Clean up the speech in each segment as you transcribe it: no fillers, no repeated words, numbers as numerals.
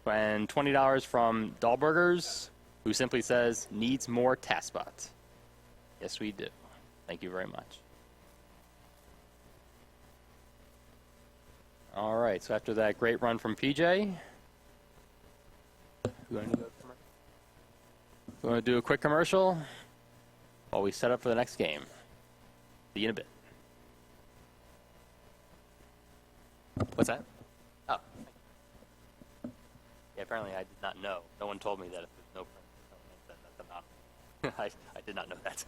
And $20 from Dahlbergers, who simply says, needs more TASBot. Yes, we do. Thank you very much. All right, so after that great run from PJ, we're going to do a quick commercial while we set up for the next game. See you in a bit. What's that? Oh. Yeah, apparently I did not know. No one told me that if there's no print, that's anonymous. I did not know that.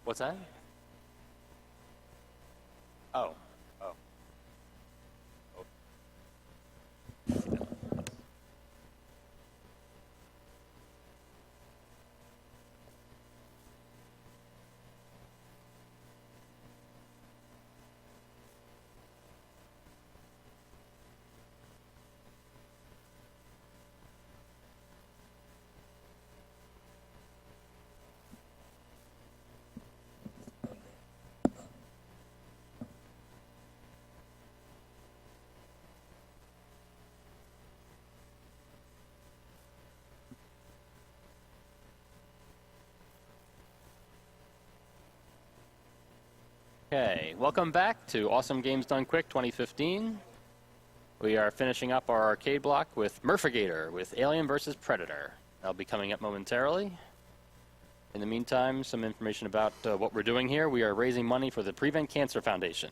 What's that? Oh. Oh. Oh. Okay, welcome back to Awesome Games Done Quick 2015. We are finishing up our arcade block with MURPHAGATOR with Alien vs. Predator. That'll be coming up momentarily. In the meantime, some information about what we're doing here. We are raising money for the Prevent Cancer Foundation,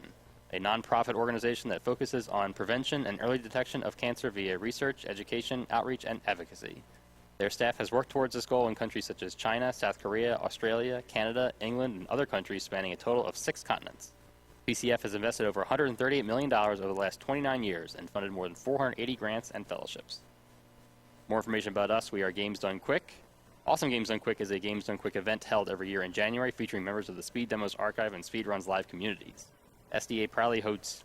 a nonprofit organization that focuses on prevention and early detection of cancer via research, education, outreach, and advocacy. Their staff has worked towards this goal in countries such as China, South Korea, Australia, Canada, England, and other countries spanning a total of 6 continents. PCF has invested over $138 million over the last 29 years and funded more than 480 grants and fellowships. More information about us, we are Games Done Quick. Awesome Games Done Quick is a Games Done Quick event held every year in January featuring members of the Speed Demos Archive and Speedrun's live communities. SDA proudly hosts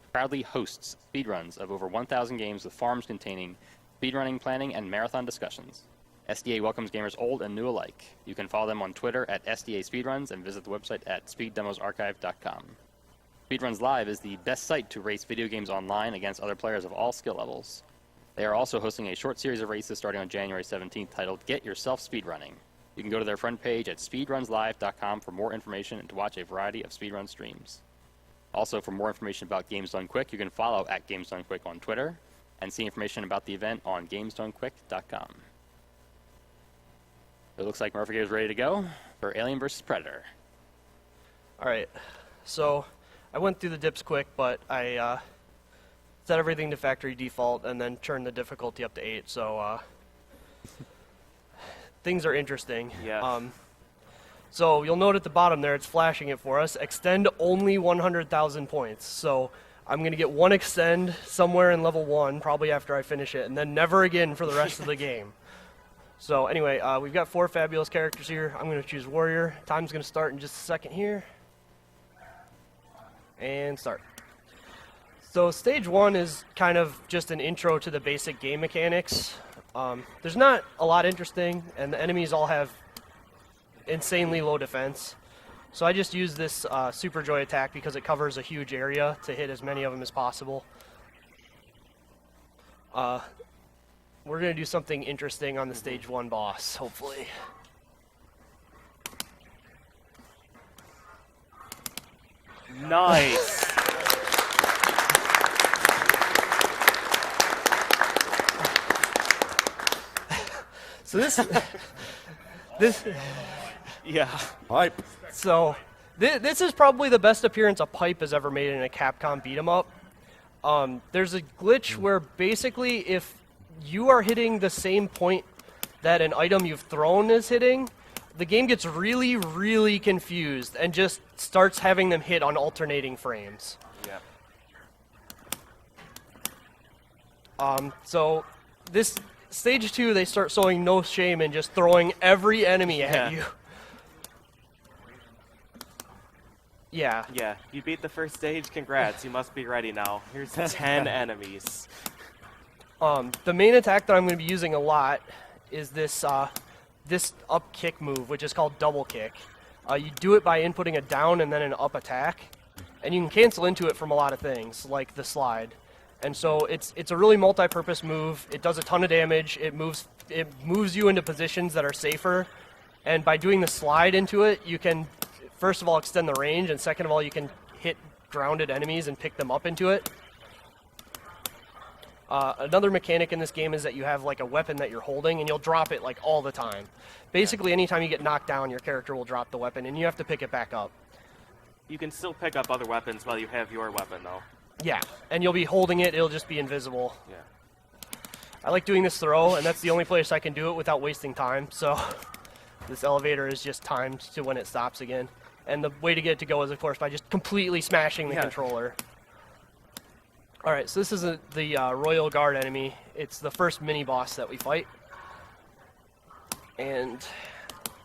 speedruns of over 1,000 games with forums containing speedrunning planning and marathon discussions. SDA welcomes gamers old and new alike. You can follow them on Twitter at SDA Speedruns and visit the website at speeddemosarchive.com. Speedruns Live is the best site to race video games online against other players of all skill levels. They are also hosting a short series of races starting on January 17th titled Get Yourself Speedrunning. You can go to their front page at speedrunslive.com for more information and to watch a variety of speedrun streams. Also, for more information about Games Done Quick, you can follow at Games Done Quick on Twitter and see information about the event on gamesdonequick.com. It looks like MURPHAGATOR is ready to go for Alien vs. Predator. Alright, so I went through the dips quick, but I set everything to factory default and then turned the difficulty up to 8, so things are interesting. Yeah. So you'll note at the bottom there, it's flashing it for us. Extend only 100,000 points. So I'm going to get 1 extend somewhere in level 1, probably after I finish it, and then never again for the rest of the game. So anyway, we've got 4 fabulous characters here. I'm going to choose Warrior. Time's going to start in just a second here. And start. So stage 1 is kind of just an intro to the basic game mechanics. There's not a lot interesting, and the enemies all have insanely low defense. So I just use this Super Joy attack because it covers a huge area to hit as many of them as possible. We're going to do something interesting on the stage 1 boss, hopefully. Nice. So this Yeah. Pipe. So this is probably the best appearance a pipe has ever made in a Capcom beat 'em up. There's a glitch where basically if you are hitting the same point that an item you've thrown is hitting, the game gets really, really confused and just starts having them hit on alternating frames. Yeah. So this stage 2, they start showing no shame in just throwing every enemy at you. Yeah. Yeah. You beat the first stage. Congrats. You must be ready now. Here's 10 enemies. The main attack that I'm going to be using a lot is this this up kick move, which is called double kick. You do it by inputting a down and then an up attack, and you can cancel into it from a lot of things, like the slide. And so it's a really multi-purpose move. It does a ton of damage. It moves you into positions that are safer. And by doing the slide into it, you can, first of all, extend the range, and second of all, you can hit grounded enemies and pick them up into it. Another mechanic in this game is that you have like a weapon that you're holding, and you'll drop it like all the time. Basically, anytime you get knocked down, your character will drop the weapon, and you have to pick it back up. You can still pick up other weapons while you have your weapon, though. Yeah, and you'll be holding it. It'll just be invisible. Yeah. I like doing this throw, and that's the only place I can do it without wasting time. So this elevator is just timed to when it stops again. And the way to get it to go is, of course, by just completely smashing the controller. All right, so this is the Royal Guard enemy. It's the first mini-boss that we fight. And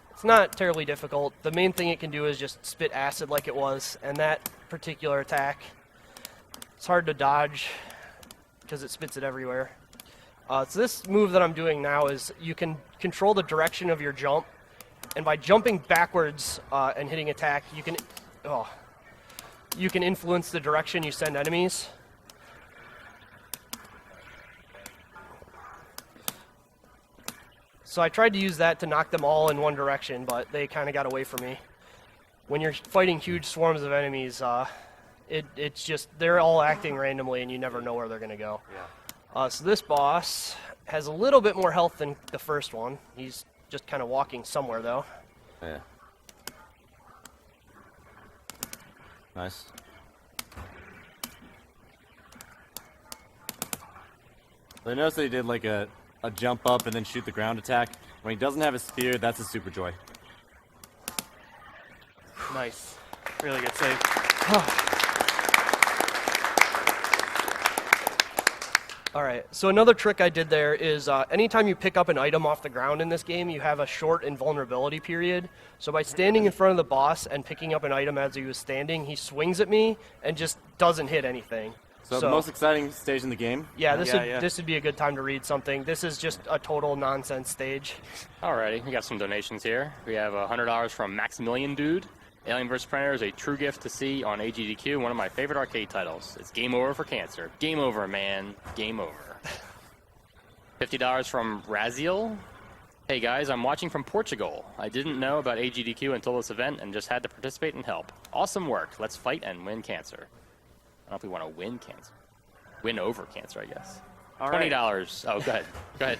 it's not terribly difficult. The main thing it can do is just spit acid like it was, and that particular attack, it's hard to dodge because it spits it everywhere. So this move that I'm doing now is you can control the direction of your jump, and by jumping backwards and hitting attack, you can influence the direction you send enemies. So I tried to use that to knock them all in one direction, but they kind of got away from me. When you're fighting huge swarms of enemies, it's just, they're all acting randomly and you never know where they're going to go. Yeah. So this boss has a little bit more health than the first one. He's just kind of walking somewhere, though. Yeah. Nice. I noticed that he did like a jump up and then shoot the ground attack. When he doesn't have a spear, that's a super joy. Nice. Really good save. All right, so another trick I did there is anytime you pick up an item off the ground in this game, you have a short invulnerability period. So by standing in front of the boss and picking up an item as he was standing, he swings at me and just doesn't hit anything. So the most exciting stage in the game? Yeah, this would be a good time to read something. This is just a total nonsense stage. Alrighty, we got some donations here. We have $100 from Maximilian Dude. Alien vs. Predator is a true gift to see on AGDQ, one of my favorite arcade titles. It's game over for cancer. Game over, man. Game over. $50 from Raziel. Hey guys, I'm watching from Portugal. I didn't know about AGDQ until this event and just had to participate and help. Awesome work. Let's fight and win cancer. I don't know if we want to win cancer. Win over cancer, I guess. All $20. right. Oh, go ahead. Go ahead.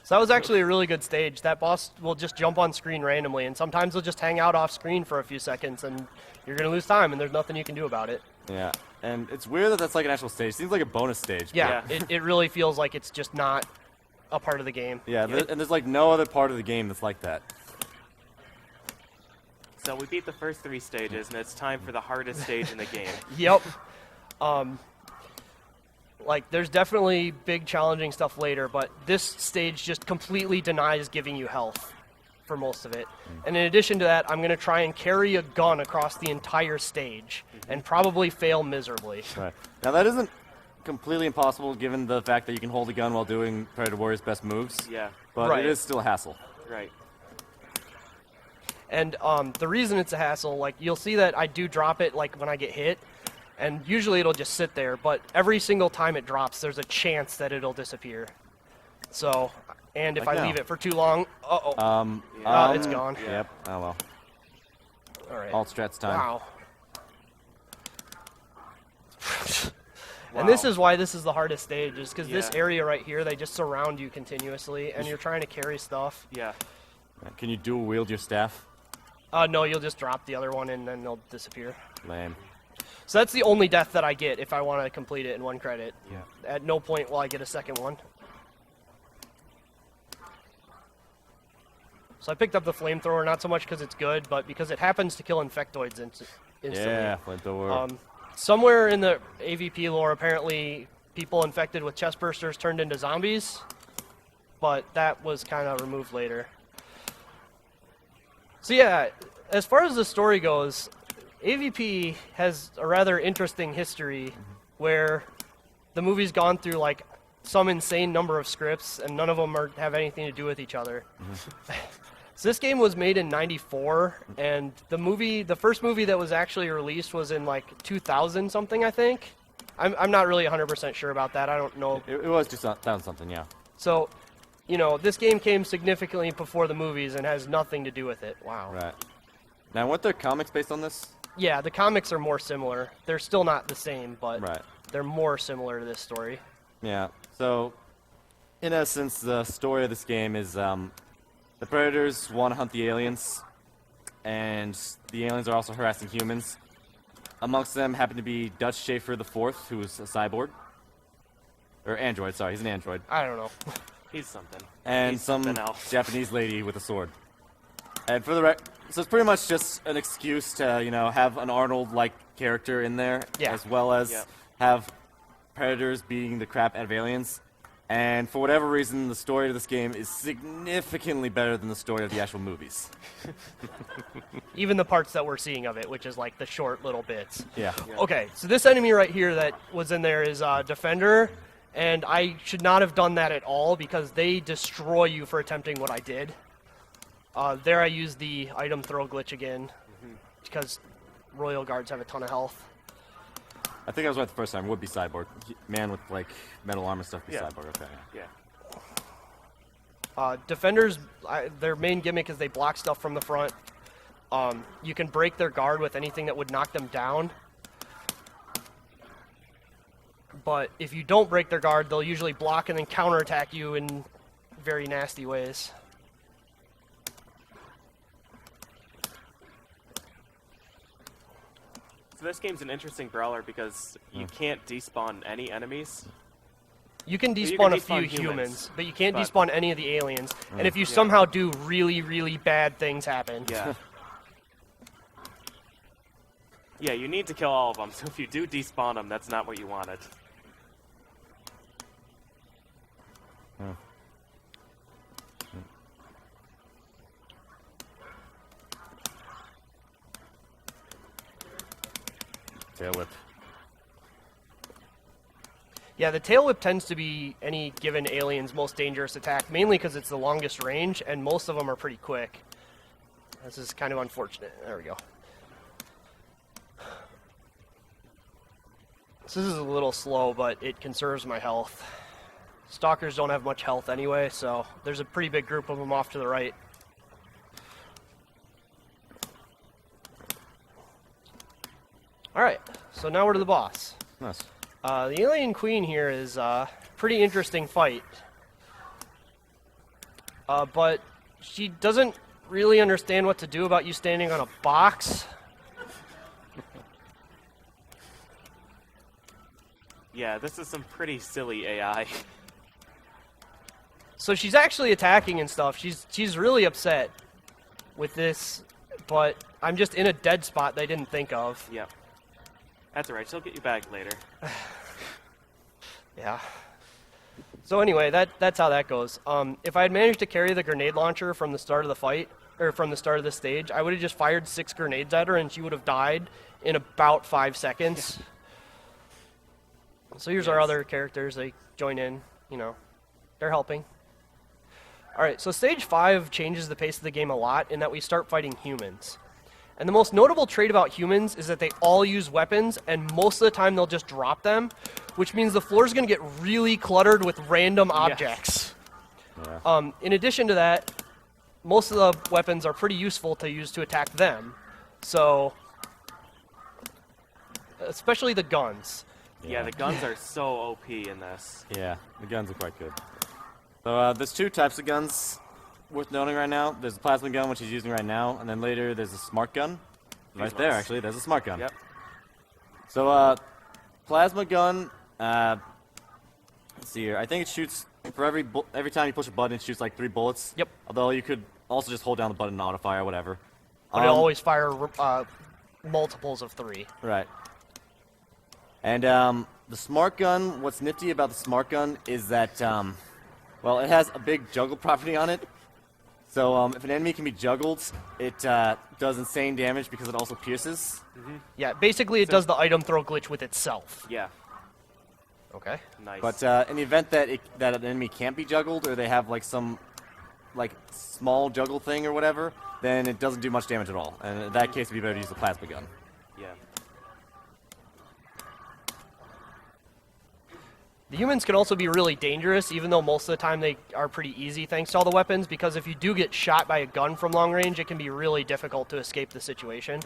So that was actually a really good stage. That boss will just jump on screen randomly, and sometimes he'll just hang out off screen for a few seconds, and you're going to lose time, and there's nothing you can do about it. Yeah, and it's weird that that's like an actual stage. Seems like a bonus stage. Yeah, it really feels like it's just not a part of the game. Yeah, and there's like no other part of the game that's like that. So we beat the first 3 stages, and it's time for the hardest stage in the game. Yep. Like, there's definitely big challenging stuff later, but this stage just completely denies giving you health for most of it. And in addition to that, I'm going to try and carry a gun across the entire stage and probably fail miserably. Right. Now that isn't completely impossible given the fact that you can hold a gun while doing Predator Warrior's best moves. Yeah. But it is still a hassle. Right. And the reason it's a hassle, like, you'll see that I do drop it, like, when I get hit. And usually it'll just sit there, but every single time it drops, there's a chance that it'll disappear. So, and if Like I now. leave it for too long, it's gone. Yeah. Yep. Oh well. All right. Alt strats time. Wow. And this is why this is the hardest stage, is because this area right here, they just surround you continuously, and you're trying to carry stuff. Yeah. Can you dual wield your staff? No, you'll just drop the other one, and then they'll disappear. Lame. So that's the only death that I get if I want to complete it in 1 credit. Yeah. At no point will I get a second one. So I picked up the flamethrower, not so much because it's good, but because it happens to kill infectoids instantly. Yeah, flamethrower. Somewhere in the AVP lore, apparently people infected with chest bursters turned into zombies, but that was kind of removed later. So yeah, as far as the story goes, AVP has a rather interesting history where the movie's gone through like some insane number of scripts and none of them have anything to do with each other. So this game was made in '94, and the first movie that was actually released was in like 2000 something, I think. I'm not really 100% sure about that. I don't know. It was just found something, yeah. So, you know, this game came significantly before the movies and has nothing to do with it. Wow. Right. Now, weren't there comics based on this? Yeah, the comics are more similar. They're still not the same, but Right. they're more similar to this story. Yeah. So, in essence, the story of this game is the Predators want to hunt the aliens, and the aliens are also harassing humans. Amongst them happen to be Dutch Schaefer the Fourth, who's a cyborg. Or android, sorry, he's an android. I don't know. He's something. And He's some something else. Japanese lady with a sword. And for the so it's pretty much just an excuse to, you know, have an Arnold-like character in there, Yeah. as well as Yep. have Predators beating the crap out of aliens. And for whatever reason, the story of this game is significantly better than the story of the actual movies. Even the parts that we're seeing of it, which is like the short little bits. Yeah. Okay, so this enemy right here that was in there is Defender, and I should not have done that at all because they destroy you for attempting what I did. There I used the item throw glitch again because Royal Guards have a ton of health. I think I was right the first time. Would be Cyborg. Man with, like, metal armor stuff be Yeah. Cyborg, okay. Yeah. Defenders, their main gimmick is they block stuff from the front. You can break their guard with anything that would knock them down. But if you don't break their guard, they'll usually block and then counterattack you in very nasty ways. So this game's an interesting brawler because you can't despawn any enemies. You can you despawn can a few despawn humans, humans, but you can't but- despawn any of the aliens. And if you Yeah. somehow do, really, really bad things happen. Yeah. Yeah, you need to kill all of them. So if you do despawn them, that's not what you wanted. Tail whip. Yeah, the tail whip tends to be any given alien's most dangerous attack, mainly because it's the longest range, and most of them are pretty quick. This is kind of unfortunate. There we go. This is a little slow, but it conserves my health. Stalkers don't have much health anyway, so there's a pretty big group of them off to the right. Alright, so now we're to the boss. Nice. The Alien Queen here is a pretty interesting fight. But she doesn't really understand what to do about you standing on a box. Yeah, this is some pretty silly AI. So she's actually attacking and stuff. She's really upset with this, but I'm just in a dead spot they didn't think of. Yep. That's alright, she'll get you back later. Yeah. So anyway, that's how that goes. If I had managed to carry the grenade launcher from the start of the fight, or from the start of the stage, I would have just fired 6 grenades at her and she would have died in about 5 seconds. So here's our other characters. They join in, you know, they're helping. Alright, so stage 5 changes the pace of the game a lot in that we start fighting humans. And the most notable trait about humans is that they all use weapons, and most of the time they'll just drop them, which means the floor is going to get really cluttered with random objects. Yeah. In addition to that, most of the weapons are pretty useful to use to attack them. So, especially the guns. Yeah, the guns are so OP in this. Yeah, the guns are quite good. So there's 2 types of guns worth noting right now. There's a plasma gun, which he's using right now, and then later there's a smart gun. Right These there, ones. actually, there's a smart gun. Yep. So, plasma gun, let's see here. I think it shoots, for every time you push a button, it shoots like 3 bullets. Yep. Although you could also just hold down the button and auto-fire or whatever. But it'll always fire multiples of 3. Right. And the smart gun, what's nifty about the smart gun is that, well, it has a big juggle property on it. So if an enemy can be juggled, it does insane damage because it also pierces. Yeah, basically it does the item throw glitch with itself. Yeah, Okay. nice. But in the event that that an enemy can't be juggled, or they have like some small juggle thing or whatever, then it doesn't do much damage at all. And in that case, it'd be better to use the plasma gun. yeah. The humans can also be really dangerous, even though most of the time they are pretty easy thanks to all the weapons, because if you do get shot by a gun from long range, it can be really difficult to escape the situation.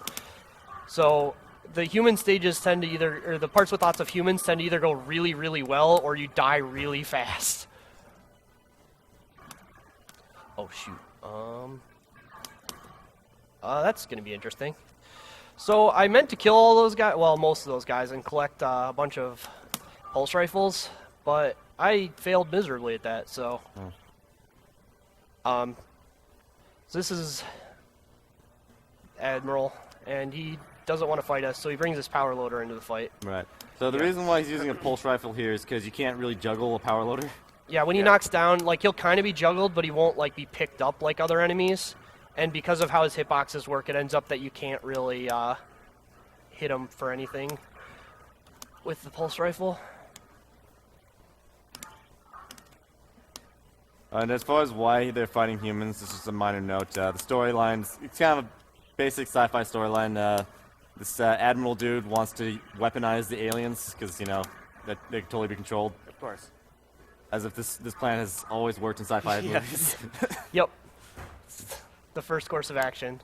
So the human stages tend to either, or the parts with lots of humans tend to either go really, really well, or you die really fast. Oh, shoot. That's going to be interesting. So I meant to kill all those guys, well, most of those guys, and collect a bunch of pulse rifles, but I failed miserably at that, so... So this is Admiral, and he doesn't want to fight us, so he brings his power loader into the fight. Right. So the reason why he's using a pulse rifle here is because you can't really juggle a power loader. Yeah, when he knocks down, like, he'll kind of be juggled, but he won't, like, be picked up like other enemies. And because of how his hitboxes work, it ends up that you can't really hit him for anything with the pulse rifle. And as far as why they're fighting humans, this is just a minor note. The storyline, it's kind of a basic sci-fi storyline. This Admiral dude wants to weaponize the aliens because, you know, that they can totally be controlled. Of course. As if this plan has always worked in sci-fi movies. Yep. The first course of action.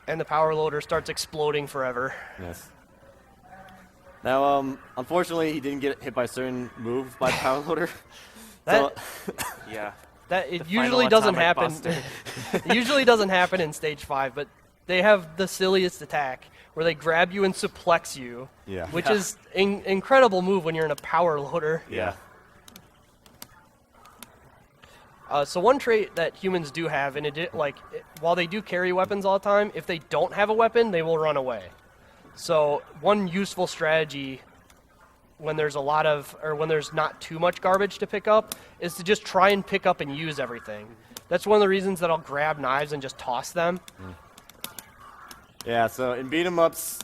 And the power loader starts exploding forever. Yes. Now, unfortunately, he didn't get hit by a certain move by the power loader. That, Yeah. that it The usually final doesn't atomic happen. buster. It usually doesn't happen in stage 5, but they have the silliest attack where they grab you and suplex you. Yeah. Which is an incredible move when you're in a power loader. Yeah. So one trait that humans do have, while they do carry weapons all the time, if they don't have a weapon, they will run away. So one useful strategy when there's when there's not too much garbage to pick up is to just try and pick up and use everything. That's one of the reasons that I'll grab knives and just toss them. Yeah, so in beat 'em ups,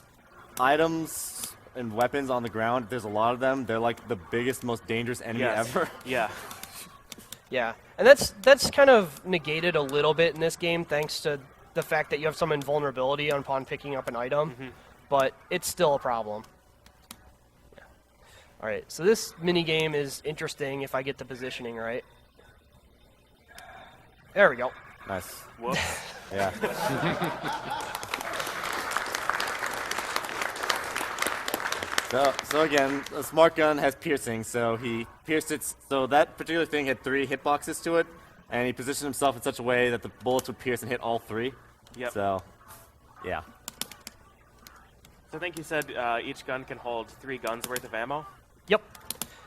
items and weapons on the ground, there's a lot of them. They're like the biggest, most dangerous enemy ever. Yeah. Yeah, and that's kind of negated a little bit in this game thanks to the fact that you have some invulnerability upon picking up an item, but it's still a problem. Yeah. All right, so this mini game is interesting if I get the positioning right. There we go. Nice. Whoops. Yeah. So again, a smart gun has piercing, so he pierced it. So that particular thing had 3 hitboxes to it, and he positioned himself in such a way that the bullets would pierce and hit all 3. Yep. So, yeah. So I think you said each gun can hold 3 guns worth of ammo. Yep.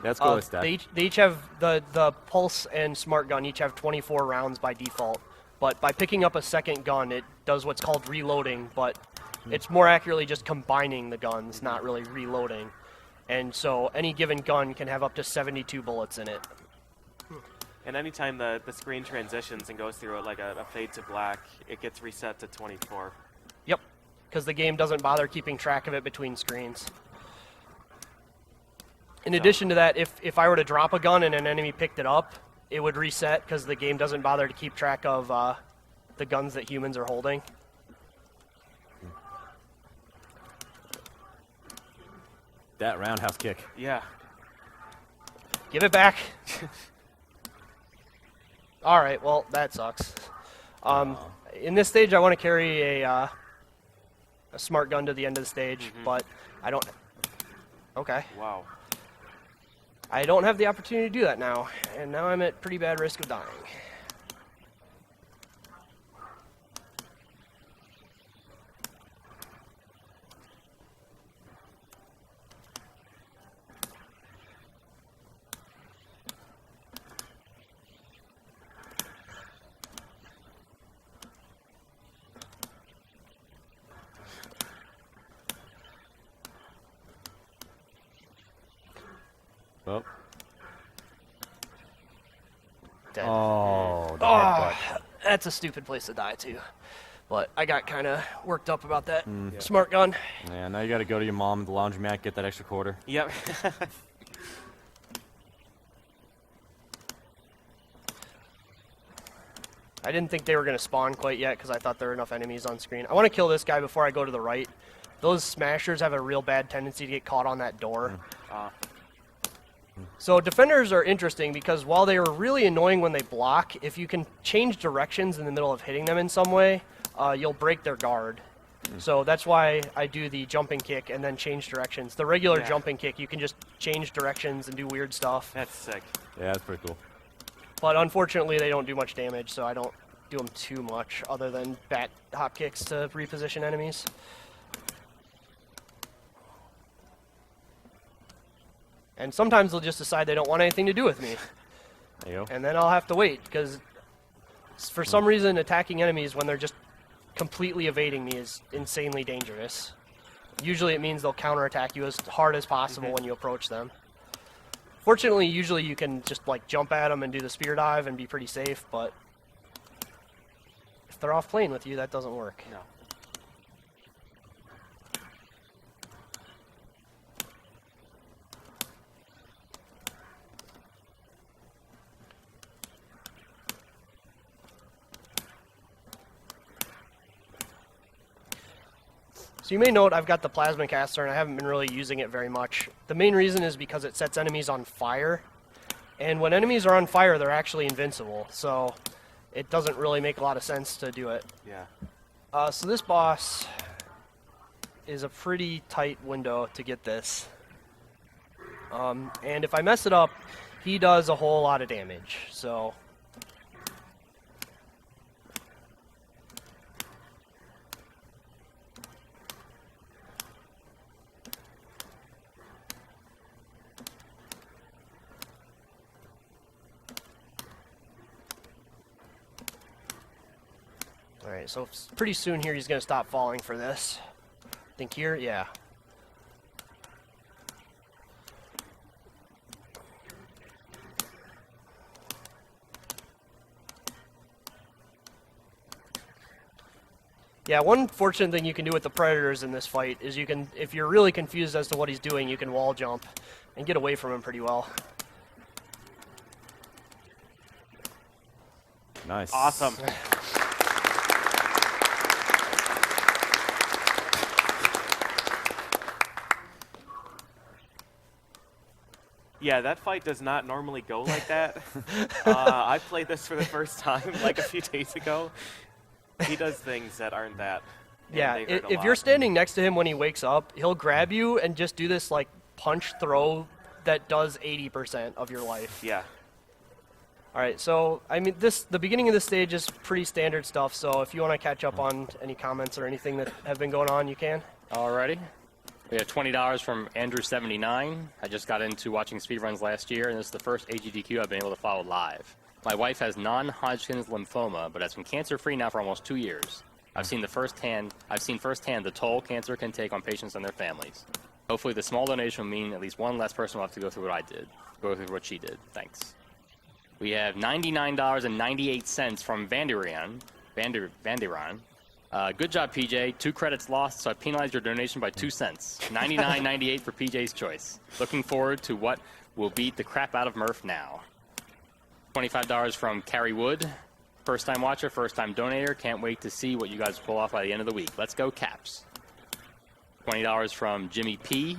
That's cool. Stat. They each have the Pulse and Smart Gun each have 24 rounds by default, but by picking up a second gun, it does what's called reloading, but it's more accurately just combining the guns, not really reloading. And so any given gun can have up to 72 bullets in it. And anytime the screen transitions and goes through like a fade to black, it gets reset to 24. Yep, because the game doesn't bother keeping track of it between screens. In addition to that, if I were to drop a gun and an enemy picked it up, it would reset because the game doesn't bother to keep track of the guns that humans are holding. That roundhouse kick. Yeah. Give it back. All right, well, that sucks. In this stage, I want to carry a smart gun to the end of the stage, but I don't... Okay. Wow. I don't have the opportunity to do that now, and now I'm at pretty bad risk of dying. Oh. Dead. Oh, the headbutt. That's a stupid place to die to. But I got kind of worked up about that smart gun. Yeah, now you gotta go to your mom at the laundromat, get that extra quarter. Yep. I didn't think they were going to spawn quite yet because I thought there were enough enemies on screen. I want to kill this guy before I go to the right. Those smashers have a real bad tendency to get caught on that door. So defenders are interesting because while they are really annoying when they block, if you can change directions in the middle of hitting them in some way, you'll break their guard. So that's why I do the jumping kick and then change directions. The regular jumping kick, you can just change directions and do weird stuff. That's sick. Yeah, that's pretty cool. But unfortunately, they don't do much damage, so I don't do them too much other than bat hop kicks to reposition enemies. And sometimes they'll just decide they don't want anything to do with me. There you go. And then I'll have to wait, because for some reason attacking enemies when they're just completely evading me is insanely dangerous. Usually it means they'll counterattack you as hard as possible when you approach them. Fortunately, usually you can just like jump at them and do the spear dive and be pretty safe, but if they're off playing with you, that doesn't work. No. So you may note I've got the plasma caster and I haven't been really using it very much. The main reason is because it sets enemies on fire. And when enemies are on fire, they're actually invincible. So it doesn't really make a lot of sense to do it. Yeah. So this boss is a pretty tight window to get this. And if I mess it up, he does a whole lot of damage. So Alright, so pretty soon here he's going to stop falling for this. Think here? Yeah. Yeah, one fortunate thing you can do with the predators in this fight is you can, if you're really confused as to what he's doing, you can wall jump and get away from him pretty well. Nice. Awesome. Yeah, that fight does not normally go like that. I played this for the first time like a few days ago. He does things that aren't that. Yeah, they hurt a if you're lot. standing next to him when he wakes up, he'll grab you and just do this like punch throw that does 80% of your life. Yeah. All right, so I mean, the beginning of the stage is pretty standard stuff. So if you want to catch up on any comments or anything that have been going on, you can. Alrighty. We have $20 from Andrew79. I just got into watching speedruns last year, and this is the first AGDQ I've been able to follow live. My wife has non-Hodgkin's lymphoma, but has been cancer-free now for almost 2 years. I've seen firsthand the toll cancer can take on patients and their families. Hopefully the small donation will mean at least one less person will have to go through what she did. Thanks. We have $99.98 from Vandiran. Good job, PJ. 2 credits lost, so I penalized your donation by 2 cents. $99.98 for PJ's choice. Looking forward to what will beat the crap out of Murph now. $25 from Carrie Wood. First-time watcher, first-time donator. Can't wait to see what you guys pull off by the end of the week. Let's go, Caps. $20 from Jimmy P.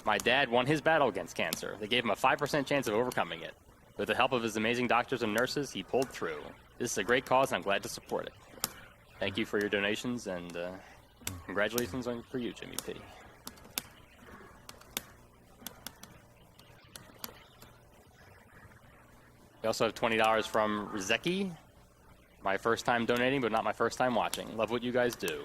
My dad won his battle against cancer. They gave him a 5% chance of overcoming it. With the help of his amazing doctors and nurses, he pulled through. This is a great cause, and I'm glad to support it. Thank you for your donations, and congratulations for you, Jimmy P. We also have $20 from Rizeki. My first time donating, but not my first time watching. Love what you guys do.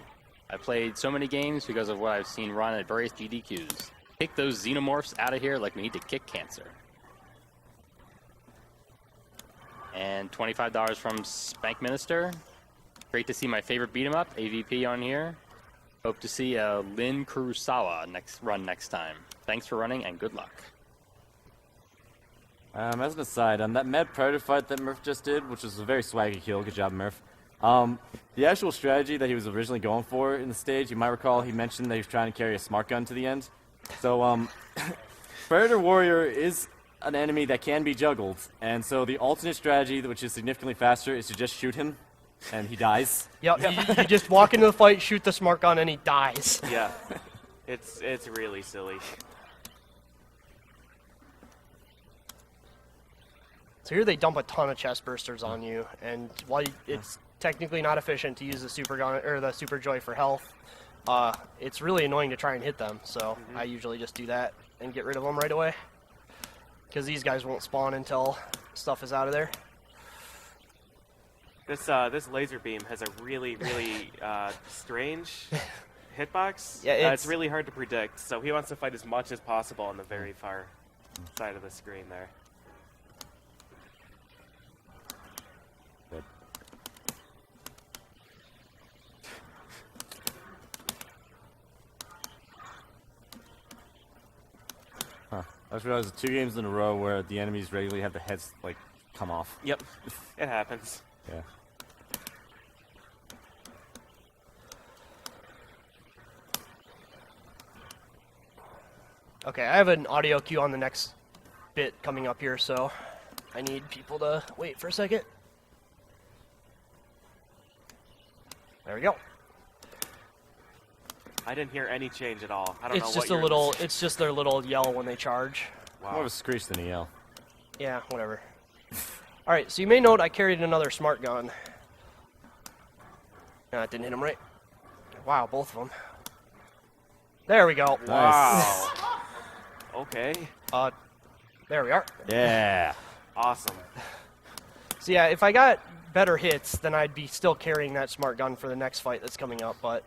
I played so many games because of what I've seen run at various GDQs. Kick those xenomorphs out of here like we need to kick cancer. And $25 from Spank Minister. Great to see my favorite beat-em-up, AVP, on here. Hope to see Lin Kurosawa next time. Thanks for running, and good luck. As an aside, on that Med Predator fight that Murph just did, which was a very swaggy kill, good job, Murph. The actual strategy that he was originally going for in the stage, you might recall he mentioned that he was trying to carry a smart gun to the end. So, Predator Warrior is an enemy that can be juggled, and so the alternate strategy, which is significantly faster, is to just shoot him, and he dies. Yep, you just walk into the fight, shoot the smart gun, and he dies. Yeah. It's really silly. So here they dump a ton of chest bursters on you, and while it's technically not efficient to use the super gun or the super joy for health, it's really annoying to try and hit them. So I usually just do that and get rid of them right away, because these guys won't spawn until stuff is out of there. This laser beam has a really strange hitbox. Yeah, it's really hard to predict. So he wants to fight as much as possible on the very far side of the screen there. Good. Huh. I just realized 2 games in a row where the enemies regularly have the heads, like, come off. Yep, it happens. Yeah. Okay, I have an audio cue on the next bit coming up here, so I need people to wait for a second. There we go. I didn't hear any change at all. I don't know It's what just a you're little. It's just their little yell when they charge. Wow. More of a screech than a yell. Yeah, whatever. All right, so you may note I carried another smart gun. No, it didn't hit him right. Wow, both of them. There we go. Wow. Okay. There we are. Yeah. Awesome. So yeah, if I got better hits, then I'd be still carrying that smart gun for the next fight that's coming up. But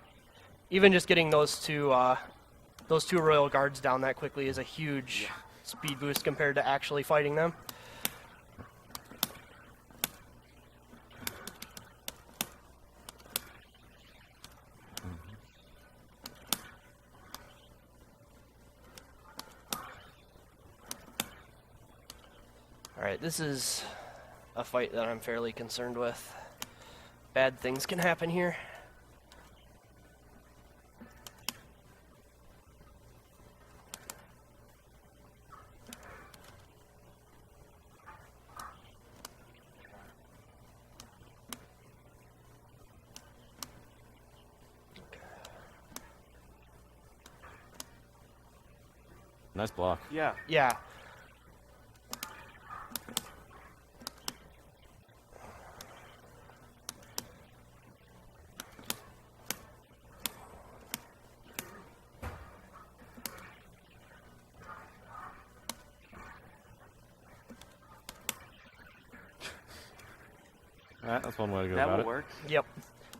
even just getting those two Royal Guards down that quickly is a huge speed boost compared to actually fighting them. Alright, this is a fight that I'm fairly concerned with. Bad things can happen here. Nice block. Yeah. Yeah. Alright, that's one way to go That about will it. work. Yep.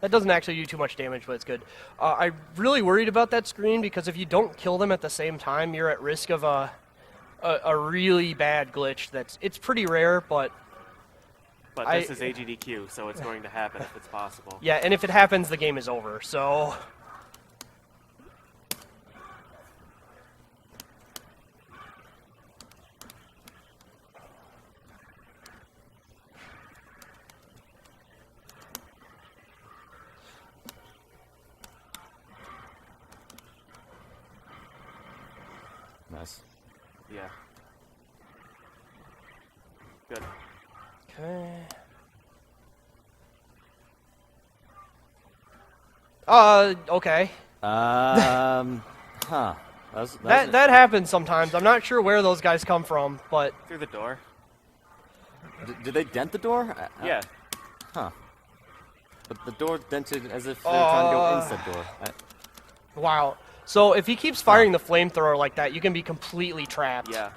That doesn't actually do too much damage, but it's good. I'm really worried about that screen because if you don't kill them at the same time, you're at risk of a really bad glitch. It's pretty rare, but But this is AGDQ, so it's going to happen if it's possible. yeah, and if it happens, the game is over. So Nice. Yeah. Good. okay. Okay. Huh. That happens sometimes. I'm not sure where those guys come from, but Through the door. Did they dent the door? Yeah. Huh. But the door dented as if they were trying to go inside the door. wow. So if he keeps firing the flamethrower like that, you can be completely trapped. Yeah.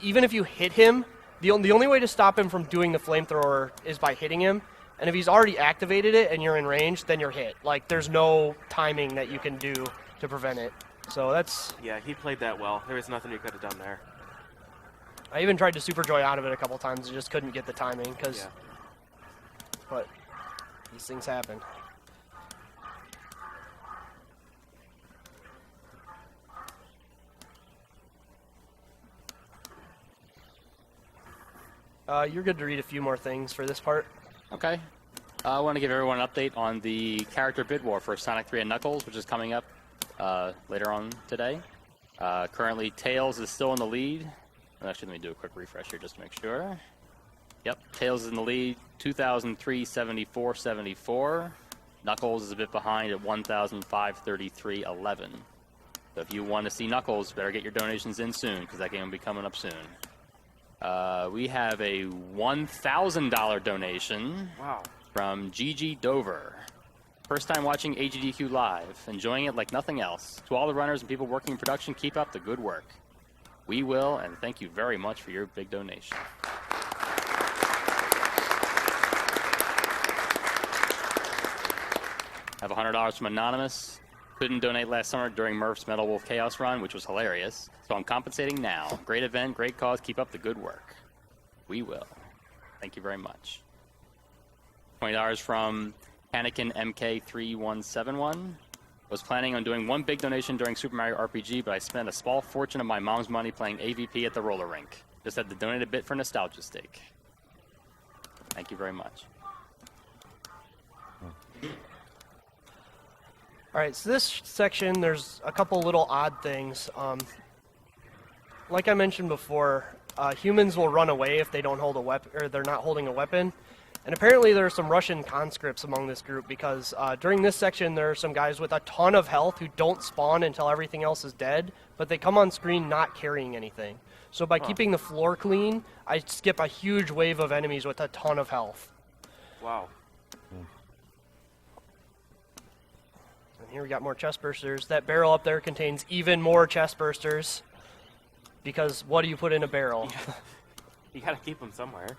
Even if you hit him, the only way to stop him from doing the flamethrower is by hitting him. And if he's already activated it and you're in range, then you're hit. Like, there's no timing that you can do to prevent it. So that's... Yeah, he played that well. There was nothing he could have done there. I even tried to super joy out of it a couple times and just couldn't get the timing, because... Yeah. But these things happen. You're good to read a few more things for this part. Okay. I want to give everyone an update on the character bid war for Sonic 3 and Knuckles, which is coming up later on today. Currently, Tails is still in the lead. Actually, let me do a quick refresh here just to make sure. Yep, Tails is in the lead, 2,374.74. Knuckles is a bit behind at 1,533.11. So if you want to see Knuckles, better get your donations in soon, because that game will be coming up soon. We have a $1,000 donation Wow. from Gigi Dover. First time watching AGDQ live, enjoying it like nothing else. To all the runners and people working in production, keep up the good work. We will, and thank you very much for your big donation. I have $100 from Anonymous. Couldn't donate last summer during Murph's Metal Wolf Chaos Run, which was hilarious. So I'm compensating now. Great event, great cause. Keep up the good work. We will. Thank you very much. $20 from Anakin MK3171. Was planning on doing one big donation during Super Mario RPG, but I spent a small fortune of my mom's money playing AVP at the roller rink. Just had to donate a bit for nostalgia's sake. Thank you very much. All right, so this section, there's a couple little odd things. Like I mentioned before, humans will run away if they don't hold a weapon, or they're not holding a weapon. And apparently there are some Russian conscripts among this group because during this section there are some guys with a ton of health who don't spawn until everything else is dead, but they come on screen not carrying anything. So by keeping the floor clean, I skip a huge wave of enemies with a ton of health. Wow. And here we got more chest bursters. That barrel up there contains even more chest bursters. Because what do you put in a barrel? Yeah. You gotta keep them somewhere.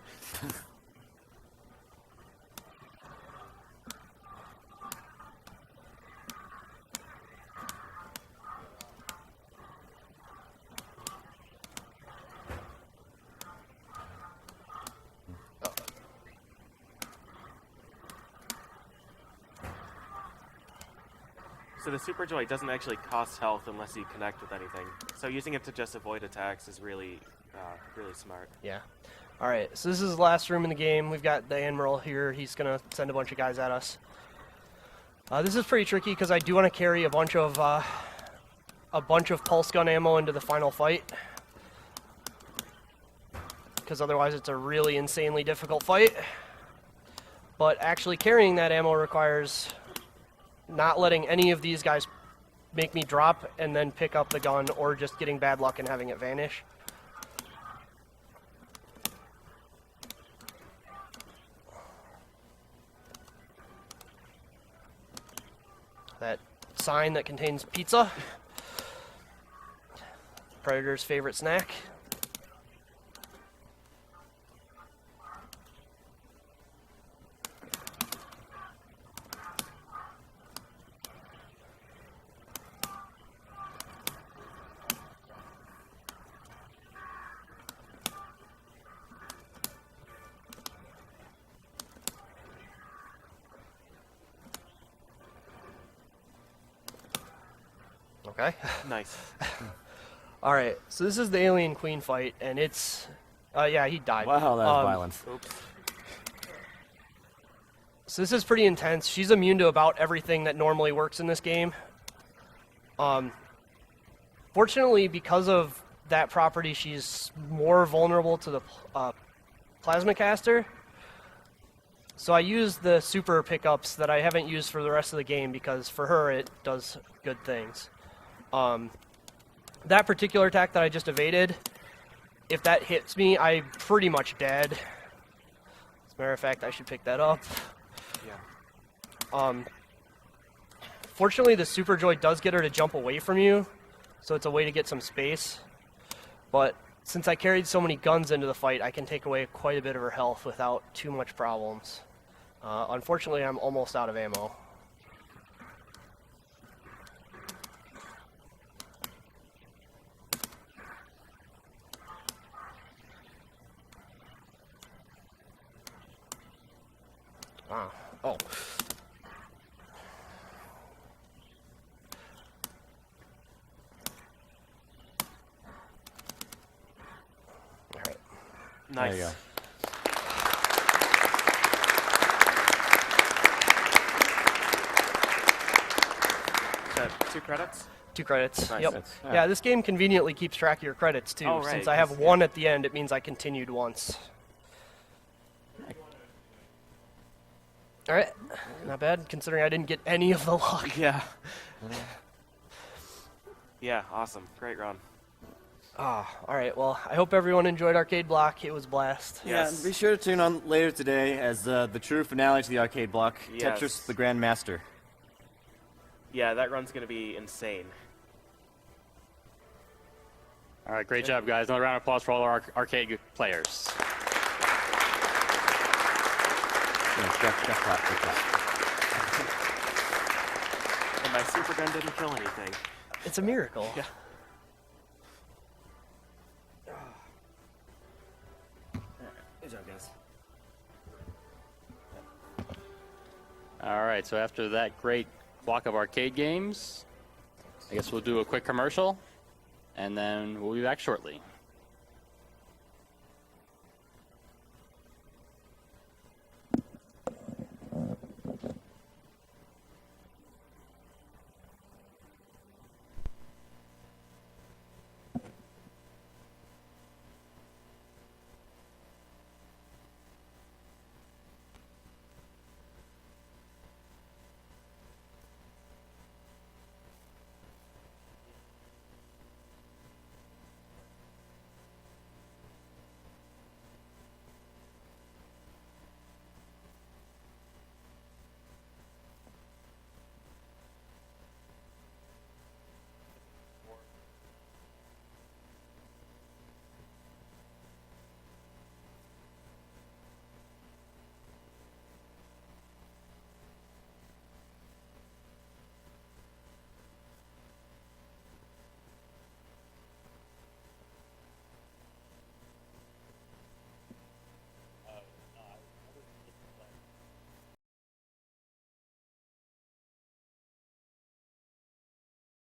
So the Super Joy doesn't actually cost health unless you connect with anything. So using it to just avoid attacks is really, really smart. Yeah. All right, so this is the last room in the game. We've got the Admiral here. He's going to send a bunch of guys at us. This is pretty tricky because I do want to carry a bunch of pulse gun ammo into the final fight. Because otherwise it's a really insanely difficult fight. But actually carrying that ammo requires not letting any of these guys make me drop and then pick up the gun, or just getting bad luck and having it vanish. That sign that contains pizza. Predator's favorite snack. Okay. Nice. All right. So this is the Alien Queen fight, and it's, yeah, he died. Wow, that was violent. Oops. So this is pretty intense. She's immune to about everything that normally works in this game. Fortunately, because of that property, she's more vulnerable to the plasma caster. So I use the super pickups that I haven't used for the rest of the game because for her it does good things. That particular attack that I just evaded, if that hits me, I'm pretty much dead. As a matter of fact, I should pick that up. Yeah. Fortunately, the Super Joy does get her to jump away from you, so it's a way to get some space. But since I carried so many guns into the fight, I can take away quite a bit of her health without too much problems. Unfortunately, I'm almost out of ammo. Oh. Alright. Nice. There you go. Is that 2 credits? 2 credits. Nice. Yep. Yeah. Yeah, this game conveniently keeps track of your credits too. Oh, right, Since I have 'cause, 1 at the end, it means I continued once. Alright. Not bad, considering I didn't get any of the luck. Yeah. Yeah, awesome. Great run. All right. Well, I hope everyone enjoyed Arcade Block. It was a blast. Yeah, Yes. and be sure to tune on later today as the true finale to the arcade block, Yes. Tetris the Grand Master. Yeah, that run's going to be insane. All right, great job, guys. Another round of applause for all our arcade players. Yeah, Jeff clap, good job. And my super gun didn't kill anything. It's a miracle. Yeah. Good job, guys. All right, so after that great block of arcade games, I guess we'll do a quick commercial, and then we'll be back shortly.